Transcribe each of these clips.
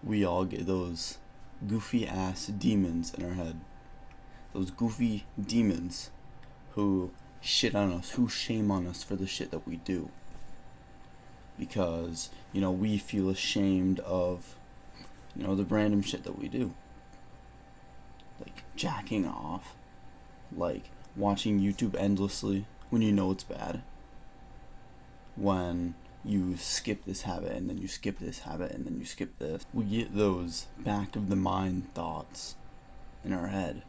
we all get those goofy ass demons in our head. Those goofy demons who shit on us, who shame on us for the shit that we do. Because, we feel ashamed of, the random shit that we do. Like jacking off, like watching YouTube endlessly when you know it's bad. When you skip this habit and then you skip this habit and then you skip this. We get those back of the mind thoughts in our head,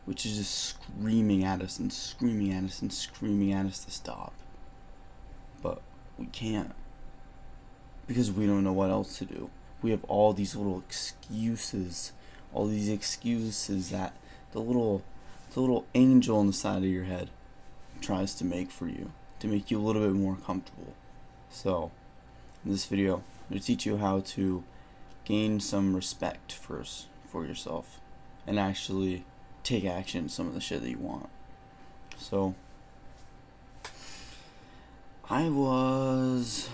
which is just screaming at us and screaming at us and screaming at us to stop. But we can't, because we don't know what else to do. We have all these little excuses, that the little angel on the side of your head tries to make for you, to make you a little bit more comfortable. So, in this video, I'm going to teach you how to gain some respect first for yourself and actually take action on some of the shit that you want. So, I was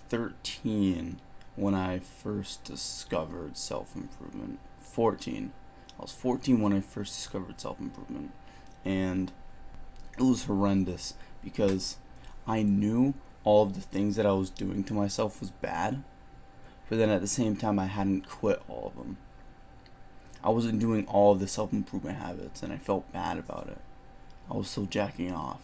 13 when I first discovered self-improvement. 14. I was 14 when I first discovered self-improvement. And it was horrendous because I knew all of the things that I was doing to myself was bad, but then at the same time I hadn't quit all of them. I wasn't doing all of the self-improvement habits and I felt bad about it. I was still jacking off.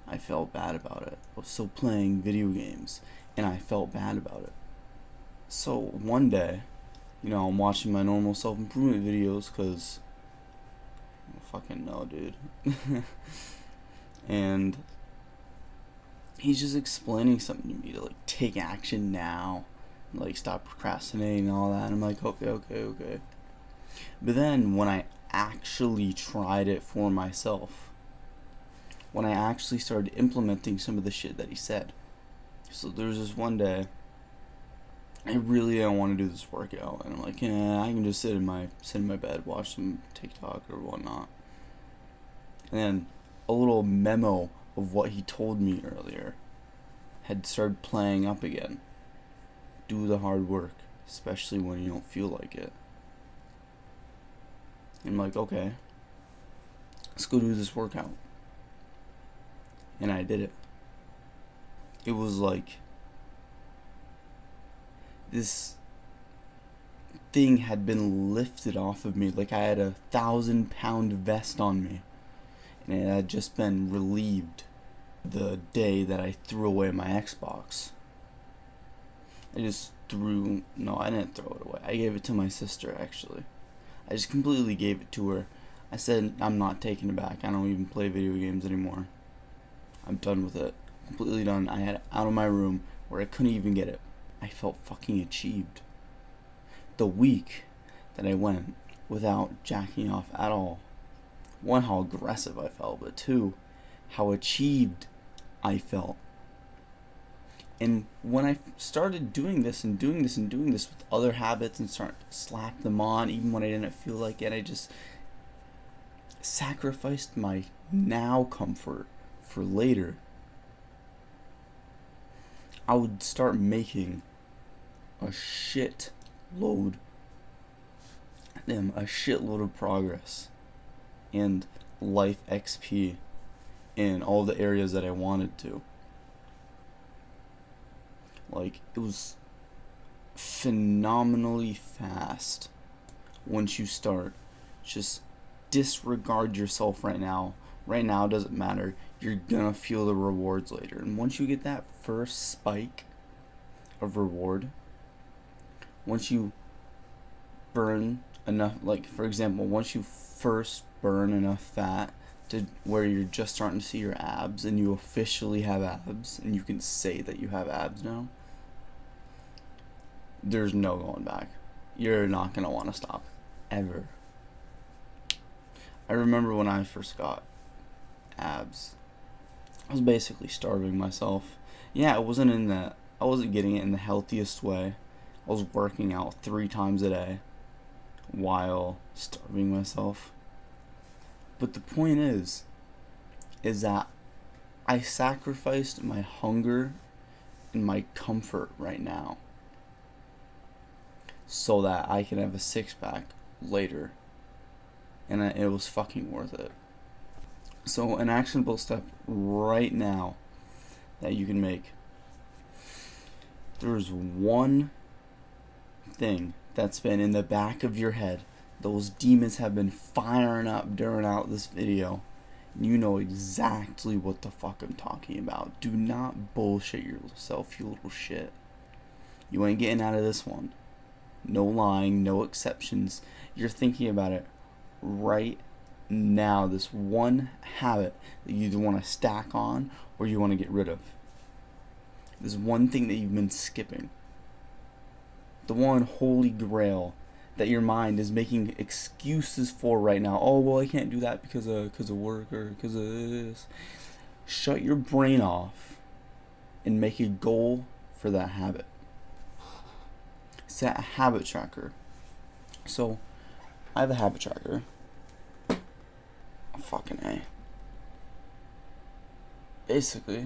I felt bad about it. I was still playing video games and I felt bad about it. So one day, I'm watching my normal self-improvement videos because I don't fucking know, dude. And he's just explaining something to me to take action now, stop procrastinating and all that. And I'm like, okay. But then when I actually tried it for myself, when I actually started implementing some of the shit that he said. So there was this one day, I really don't want to do this workout, and I'm like, I can just sit in my bed, watch some TikTok or whatnot. And then a little memo of what he told me earlier had started playing up again. Do the hard work, especially when you don't feel like it. And I'm like, okay, let's go do this workout. And I did it. It was like this thing had been lifted off of me, like I had a 1,000-pound vest on me, and it had just been relieved the day that I threw away my Xbox. I didn't throw it away. I gave it to my sister, actually. I just completely gave it to her. I said, I'm not taking it back. I don't even play video games anymore. I'm done with it. Completely done. I had it out of my room where I couldn't even get it. I felt fucking achieved. The week that I went without jacking off at all. One, how aggressive I felt, but two, how achieved I felt. And when I started doing this with other habits and start to slap them on, even when I didn't feel like it, I just sacrificed my now comfort for later. I would start making a shitload of progress and life XP in all the areas that I wanted to. It was phenomenally fast once you start. Just disregard yourself right now. Right now doesn't matter. You're gonna feel the rewards later. And once you get that first spike of reward, once you burn enough, for example, once you first burn enough fat to where you're just starting to see your abs and you officially have abs and you can say that you have abs now, there's no going back. You're not going to want to stop ever. I remember when I first got abs, I was basically starving myself. Yeah, I wasn't getting it in the healthiest way. I was working out 3 times a day while starving myself. But the point is that I sacrificed my hunger and my comfort right now so that I can have a six-pack later. And it was fucking worth it. So an actionable step right now that you can make. There's one thing that's been in the back of your head. Those demons have been firing up during out this video. You know exactly what the fuck I'm talking about. Do not bullshit yourself, you little shit. You ain't getting out of this one. No lying, no exceptions. You're thinking about it right now. This one habit that you either want to stack on or you want to get rid of. This one thing that you've been skipping. The one holy grail that your mind is making excuses for right now. Oh, well, I can't do that because of work or because of this. Shut your brain off and make a goal for that habit. Set a habit tracker. So, I have a habit tracker. Fucking A. Basically,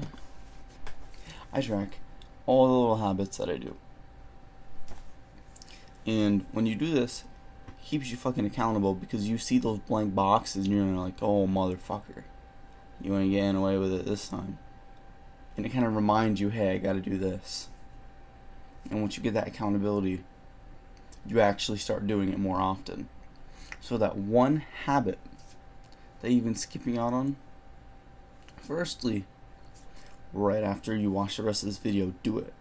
I track all the little habits that I do. And when you do this, it keeps you fucking accountable because you see those blank boxes and you're like, oh, motherfucker. You ain't getting away with it this time. And it kind of reminds you, hey, I gotta do this. And once you get that accountability, you actually start doing it more often. So that one habit that you've been skipping out on, firstly, right after you watch the rest of this video, do it.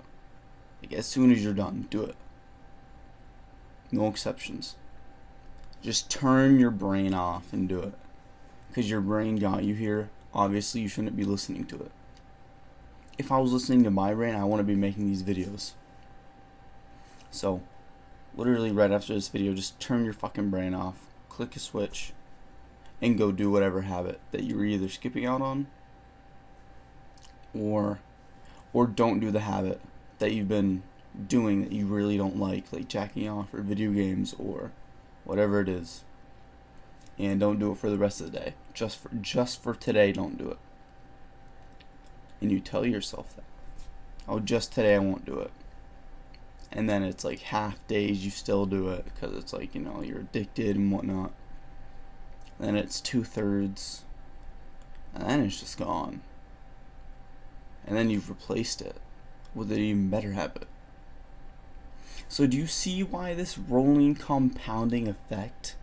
Like as soon as you're done, do it. No exceptions. Just turn your brain off and do it. Because your brain got you here. Obviously, you shouldn't be listening to it. If I was listening to my brain, I wouldn't be making these videos. So, literally right after this video, just turn your fucking brain off. Click a switch. And go do whatever habit that you're either skipping out on. Or don't do the habit that you've been doing that you really don't like jacking off or video games or whatever it is. And don't do it for the rest of the day. Just for today, don't do it. And you tell yourself that. Oh, just today I won't do it. And then it's like half days you still do it because it's like, you know, you're addicted and whatnot. Then it's 2/3. And then it's just gone. And then you've replaced it with an even better habit. So do you see why this rolling compounding effect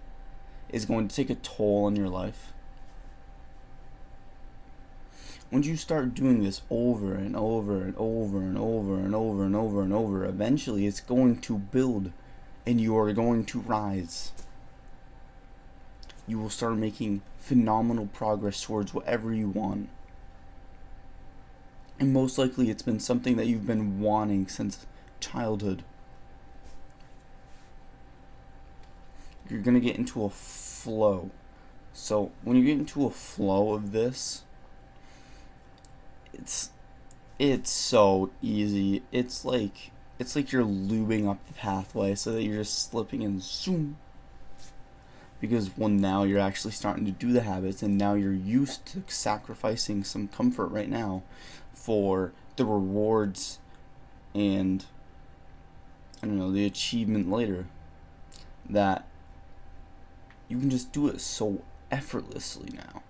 is going to take a toll on your life? When you start doing this over and over and over and over and over and over and over, eventually it's going to build and you are going to rise. You will start making phenomenal progress towards whatever you want. And most likely it's been something that you've been wanting since childhood. You're going to get into a flow. So when you get into a flow of this, it's so easy. It's like you're lubing up the pathway so that you're just slipping and zoom. Because now you're actually starting to do the habits, and now you're used to sacrificing some comfort right now for the rewards and, I don't know, the achievement later. That you can just do it so effortlessly now.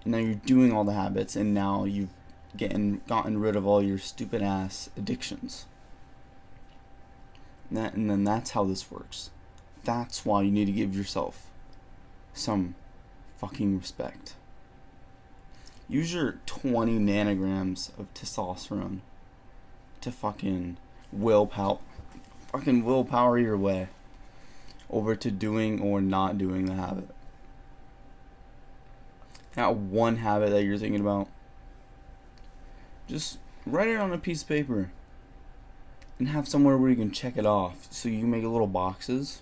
And now you're doing all the habits, and now you've gotten rid of all your stupid ass addictions. And then that's how this works. That's why you need to give yourself some fucking respect. Use your 20 nanograms of testosterone to fucking willpower your way over to doing or not doing the habit. That one habit that you're thinking about, just write it on a piece of paper and have somewhere where you can check it off. So you make little boxes.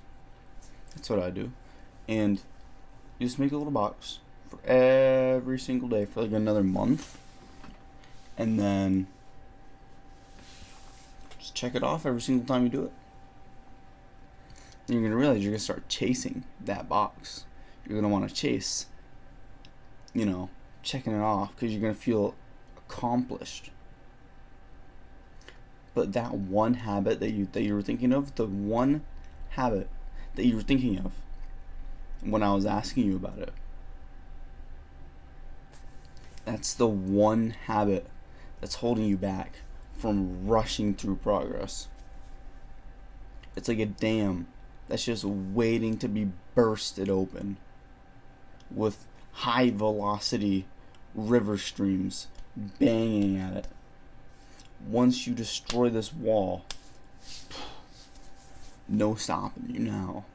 That's what I do. And you just make a little box for every single day for like another month. And then just check it off every single time you do it. And you're going to realize you're going to start chasing that box. You're going to want to chase, checking it off because you're going to feel accomplished. But that one habit that you were thinking of, the one habit that you were thinking of when I was asking you about it, that's the one habit that's holding you back from rushing through progress. It's like a dam that's just waiting to be bursted open with high velocity river streams banging at it. Once you destroy this wall, no stopping you now.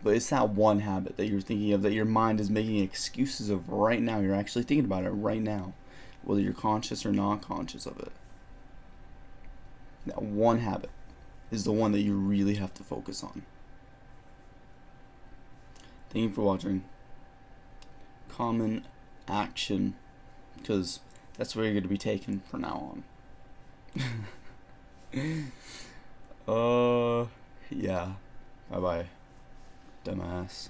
But it's that one habit that you're thinking of, that your mind is making excuses of right now. You're actually thinking about it right now, whether you're conscious or not conscious of it. That one habit is the one that you really have to focus on. Thank you for watching. Common action, because that's where you're going to be taken from now on. Yeah. Bye bye, dumbass.